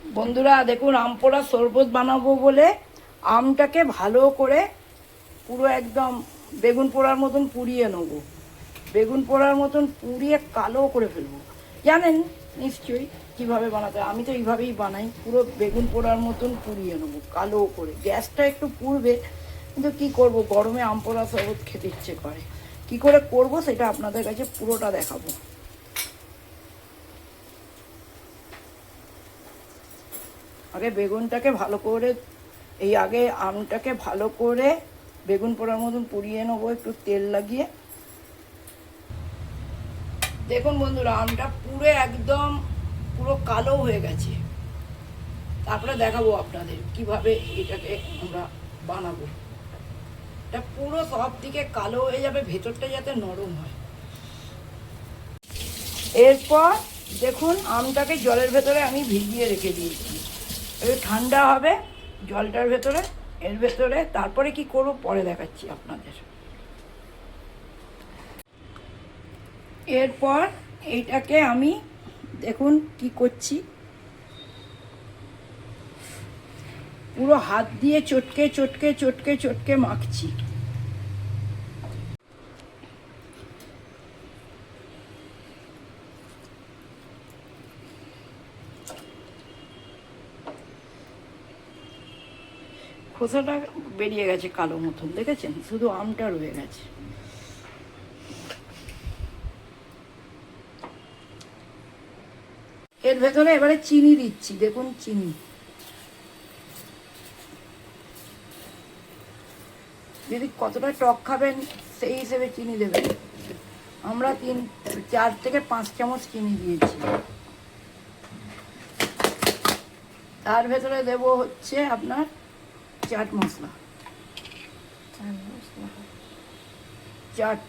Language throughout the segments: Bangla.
বন্ধুরা দেখুন, আম পোড়া শরবত বানাবো বলে আমটাকে ভালো করে পুরো একদম বেগুন পোড়ার মতন পুড়িয়ে নেবো। বেগুন পোড়ার মতন পুড়িয়ে কালো করে ফেলবো। জানেন নিশ্চয়ই কীভাবে বানাতে হয়, আমি তো এইভাবেই বানাই। পুরো বেগুন পোড়ার মতন পুড়িয়ে নেবো কালো করে। গ্যাসটা একটু পুড়বে, কিন্তু কী করব, গরমে আম পোড়া শরবত খেতে ইচ্ছে করে। কী করে করব সেটা আপনাদের কাছে পুরোটা দেখাবো। আগে বেগুনটাকে ভালো করে আগে আমটাকে ভালো করে বেগুন পোড়ার মতন পুড়িয়ে নেবো একটু তেল লাগিয়ে। দেখুন বন্ধুরা, আমটা একদম পুরো কালো হয়ে গেছে। তারপরে দেখাবো আপনাদের কিভাবে এটাকে আমরা বানাবো। এটা পুরো সব দিকে কালো হয়ে যাবে, ভেতরটা যাতে নরম হয়। এরপর দেখুন, আমটাকে জলের ভেতরে আমি ভিজিয়ে রেখে দিয়েছি। এবার ঠান্ডা হবে জলটার ভেতরে, এর ভেতরে। তারপরে কি করব পরে দেখাচ্ছি আপনাদের। এরপর এইটাকে আমি দেখুন কি করছি, পুরো হাত দিয়ে চটকে চটকে চটকে চটকে মাখছি। খোসাটা বেরিয়ে গেছে কালো মতন, দেখেছেন? শুধু আমটা রয়ে গেছে। এর ভেতরে এবারে চিনি দিচ্ছি। দেখুন চিনি, যদি কতটা টক খাবেন সেই হিসেবে চিনি দেবেন। আমরা 4 থেকে 5 চামচ চিনি দিয়েছি। তার ভেতরে দেব হচ্ছে আপনার চাট মশলা। চাট,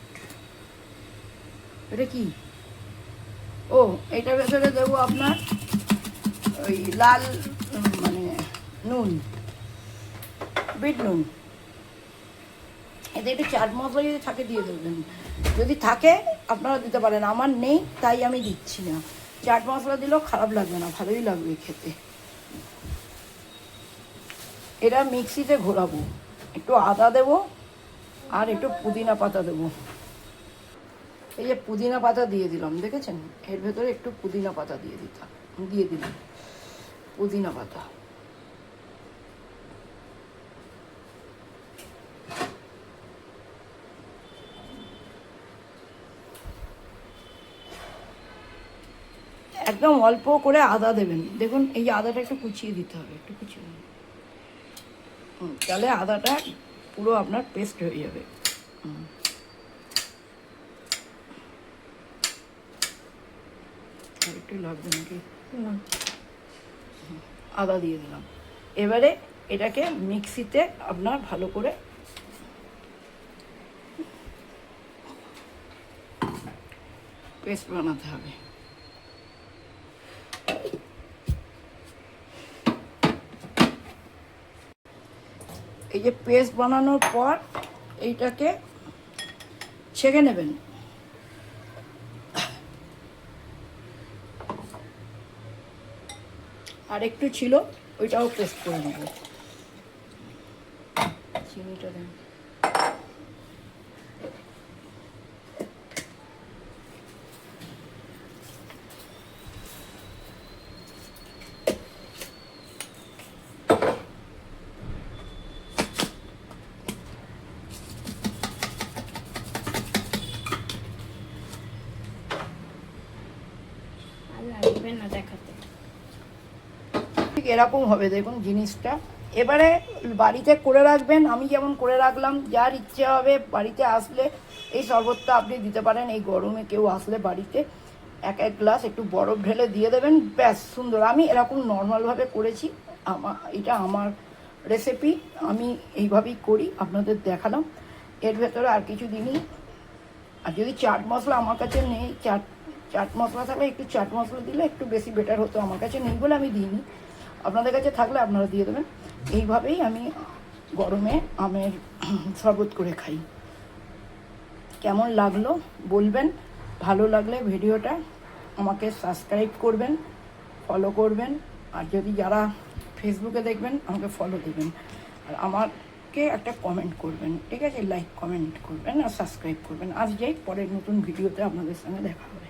এটা কি? ও, এটার ভেতরে দেবো আপনার ওই লাল মানে নুন, বিট নুন। এতে একটু চাট মশলা যদি থাকে দিয়ে দেবেন, যদি থাকে আপনারা দিতে পারেন। আমার নেই তাই আমি দিচ্ছি না। চাট মশলা দিলেও খারাপ লাগবে না, ভালোই লাগবে খেতে। এটা মিক্সিতে ঘোরাবো। একটু আদা দেবো আর একটু পুদিনা পাতা দেবো। এই যে পুদিনা পাতা দিয়ে দিলাম, দেখেছেন? এর ভেতরে একটু পুদিনা পাতা দিয়ে দিলাম পুদিনা পাতা। একদম অল্প করে আদা দেবেন। দেখুন এই আদাটা একটু কুচিয়ে দিতে হবে, একটু কুচিয়ে দেবেন। তাহলে আদাটা পুরো আপনার পেস্ট হয়ে যাবে। একটু লাগবে নাকি? আদা দিয়ে দিলাম। এবারে এটাকে মিক্সিতে আপনার ভালো করে পেস্ট বানাতে হবে। এই যে পেস্ট বানানোর পর এইটাকে ছেঁকে নেবেন। আর একটু ছিল, ওইটাও পেস্ট করে নেব। চিনিটা দেন। ঠিক এরকম হবে দেখুন জিনিসটা। এবারে বাড়িতে করে রাখবেন, আমি যেমন করে রাখলাম। যার ইচ্ছে হবে বাড়িতে আসলে এই শরবতটা আপনি দিতে পারেন। এই গরমে কেউ আসলে বাড়িতে 1 গ্লাস একটু বরফ ঢেলে দিয়ে দেবেন, ব্যাস সুন্দর। আমি এরকম নর্মালভাবে করেছি। এটা আমার রেসিপি, আমি এইভাবেই করি, আপনাদের দেখালাম। এর ভেতরে আর কিছু দিনই। আর যদি চাট মশলা আমার কাছে নেই, চাট মশলা থাকলে একটু চাট মশলা দিলে একটু বেশি বেটার হতো। আমার কাছে নেই বলে আমি দিইনি, আপনাদের কাছে থাকলে আপনারা দিয়ে দেবেন। এইভাবেই আমি গরমে আমের শরবত করে খাই। কেমন লাগলো বলবেন। ভালো লাগলে ভিডিওটা আমাকে সাবস্ক্রাইব করবেন, ফলো করবেন, আর যদি যারা ফেসবুকে দেখবেন আমাকে ফলো দেবেন, আর আমাকে একটা কমেন্ট করবেন, ঠিক আছে? লাইক কমেন্ট করবেন আর সাবস্ক্রাইব করবেন। আজ যাই, পরের নতুন ভিডিওতে আপনাদের সঙ্গে দেখা হবে।